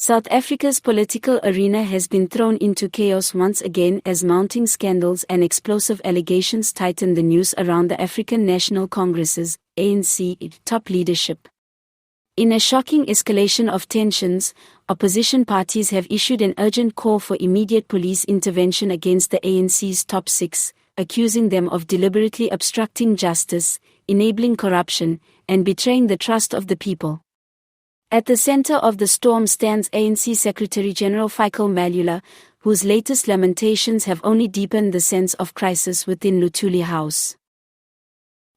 South Africa's political arena has been thrown into chaos once again as mounting scandals and explosive allegations tighten the noose around the African National Congress's ANC top leadership. In a shocking escalation of tensions, opposition parties have issued an urgent call for immediate police intervention against the ANC's top six, accusing them of deliberately obstructing justice, enabling corruption, and betraying the trust of the people. At the center of the storm stands ANC Secretary-General Fikile Mbalula, whose latest lamentations have only deepened the sense of crisis within Luthuli House.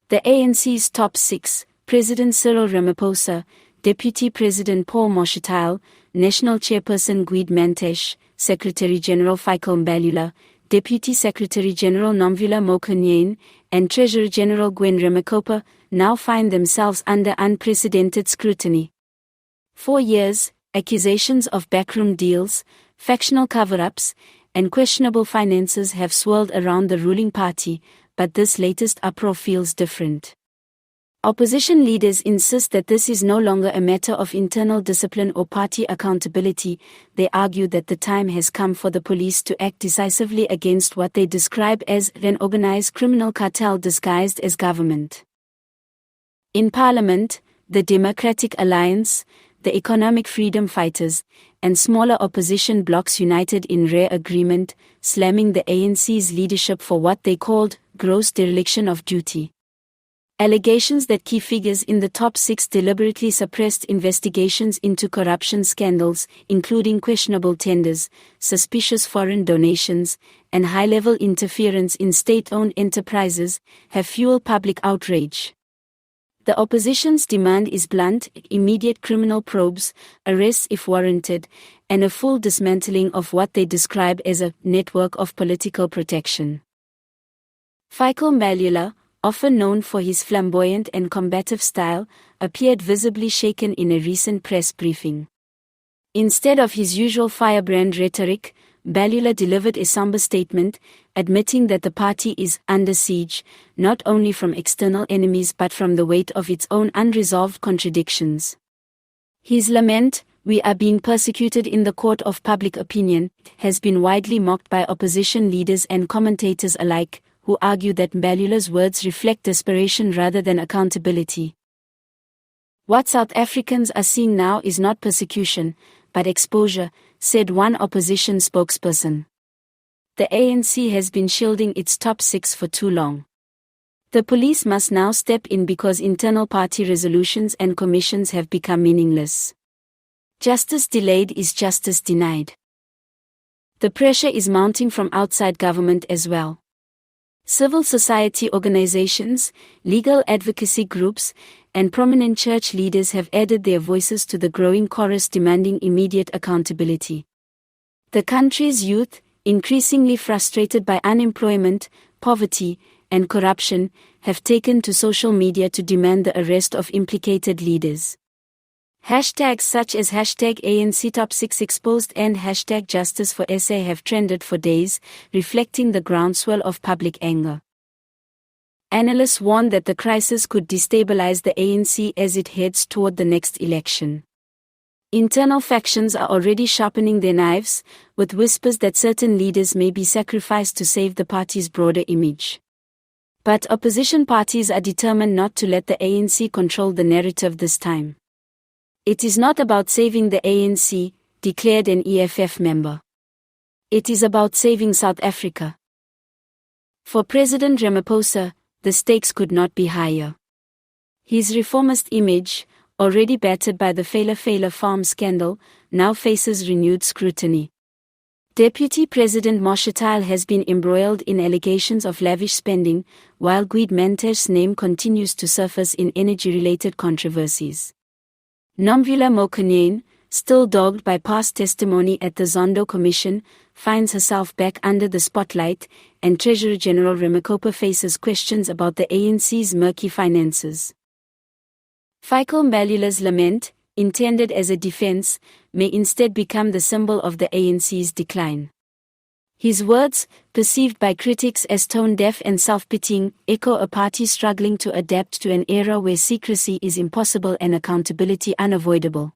The ANC's top six, President Cyril Ramaphosa, Deputy President Paul Mashatile, National Chairperson Gwede Mantashe, Secretary-General Fikile Mbalula, Deputy Secretary-General Nomvula Mokonyane, and Treasurer-General Gwen Ramokgopa, now find themselves under unprecedented scrutiny. For years, accusations of backroom deals, factional cover-ups, and questionable finances have swirled around the ruling party, but this latest uproar feels different. Opposition leaders insist that this is no longer a matter of internal discipline or party accountability. They argue that the time has come for the police to act decisively against what they describe as an organized criminal cartel disguised as government. In Parliament, the Democratic Alliance, the Economic Freedom Fighters, and smaller opposition blocs united in rare agreement, slamming the ANC's leadership for what they called gross dereliction of duty. Allegations that key figures in the top six deliberately suppressed investigations into corruption scandals, including questionable tenders, suspicious foreign donations, and high-level interference in state-owned enterprises, have fueled public outrage. The opposition's demand is blunt: immediate criminal probes, arrests if warranted, and a full dismantling of what they describe as a network of political protection. Fikile Mbalula, often known for his flamboyant and combative style, appeared visibly shaken in a recent press briefing. Instead of his usual firebrand rhetoric, Mbalula delivered a somber statement, admitting that the party is under siege, not only from external enemies but from the weight of its own unresolved contradictions. His lament, "We are being persecuted in the court of public opinion," has been widely mocked by opposition leaders and commentators alike, who argue that Mbalula's words reflect desperation rather than accountability. "What South Africans are seeing now is not persecution, but exposure," said one opposition spokesperson. The ANC has been shielding its top six for too long. The police must now step in because internal party resolutions and commissions have become meaningless. Justice delayed is justice denied. The pressure is mounting from outside government as well. Civil society organizations, legal advocacy groups, and prominent church leaders have added their voices to the growing chorus demanding immediate accountability. The country's youth, increasingly frustrated by unemployment, poverty, and corruption, have taken to social media to demand the arrest of implicated leaders. Hashtags such as #ANC Top Six exposed and #Justice for SA have trended for days, reflecting the groundswell of public anger. Analysts warn that the crisis could destabilize the ANC as it heads toward the next election. Internal factions are already sharpening their knives, with whispers that certain leaders may be sacrificed to save the party's broader image. But opposition parties are determined not to let the ANC control the narrative this time. "It is not about saving the ANC," declared an EFF member. "It is about saving South Africa." For President Ramaphosa, the stakes could not be higher. His reformist image, already battered by the Fikile farm scandal, now faces renewed scrutiny. Deputy President Mashatile has been embroiled in allegations of lavish spending, while Gwede Mantashe's name continues to surface in energy-related controversies. Nomvula Mokonyane, still dogged by past testimony at the Zondo Commission, finds herself back under the spotlight, and Treasurer-General Ramokgopa faces questions about the ANC's murky finances. Fikile Mbalula's lament, intended as a defense, may instead become the symbol of the ANC's decline. His words, perceived by critics as tone-deaf and self-pitying, echo a party struggling to adapt to an era where secrecy is impossible and accountability unavoidable.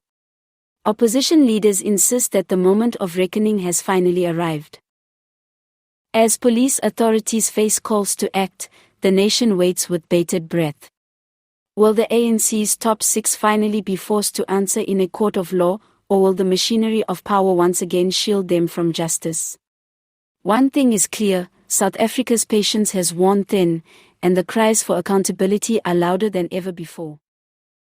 Opposition leaders insist that the moment of reckoning has finally arrived. As police authorities face calls to act, the nation waits with bated breath. Will the ANC's top six finally be forced to answer in a court of law, or will the machinery of power once again shield them from justice? One thing is clear: South Africa's patience has worn thin, and the cries for accountability are louder than ever before.